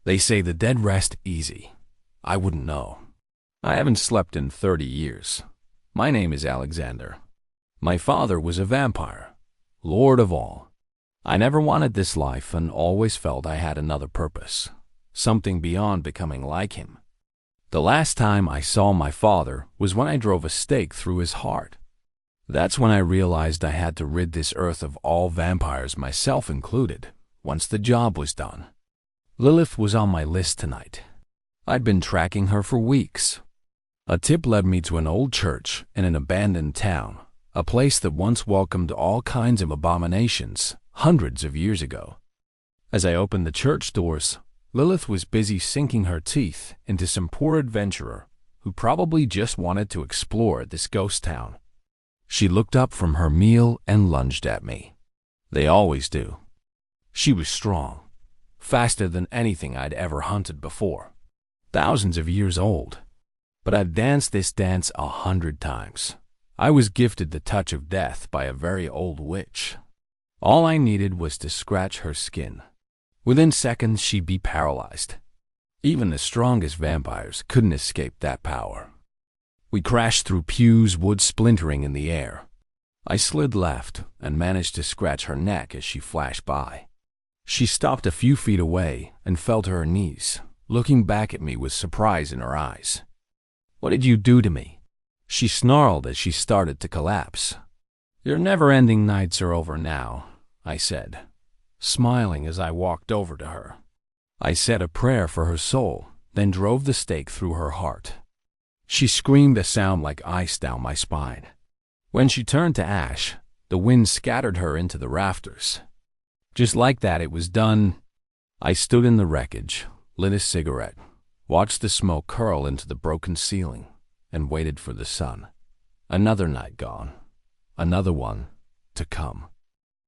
They say the dead rest easy. I wouldn't know. I haven't slept in 30 years. My name is Alexander. My father was a vampire, lord of all. I never wanted this life and always felt I had another purpose, something beyond becoming like him. The last time I saw my father was when I drove a stake through his heart. That's when I realized I had to rid this earth of all vampires, myself included, once the job was done. Lilith was on my list tonight. I'd been tracking her for weeks. A tip led me to an old church in an abandoned town, a place that once welcomed all kinds of abominations hundreds of years ago. As I opened the church doors, Lilith was busy sinking her teeth into some poor adventurer who probably just wanted to explore this ghost town. She looked up from her meal and lunged at me. They always do. She was strong, faster than anything I'd ever hunted before, thousands of years old. But I'd danced this dance 100 times. I was gifted the touch of death by a very old witch. All I needed was to scratch her skin. Within seconds, she'd be paralyzed. Even the strongest vampires couldn't escape that power. We crashed through pews, wood splintering in the air. I slid left and managed to scratch her neck as she flashed by. She stopped a few feet away and fell to her knees, looking back at me with surprise in her eyes. "What did you do to me?" She snarled as she started to collapse. "Your never-ending nights are over now," I said, smiling as I walked over to her. I said a prayer for her soul, then drove the stake through her heart. She screamed a sound like ice down my spine. When she turned to ash, the wind scattered her into the rafters. Just like that, it was done. I stood in the wreckage, lit a cigarette, watched the smoke curl into the broken ceiling, and waited for the sun. Another night gone, another one to come.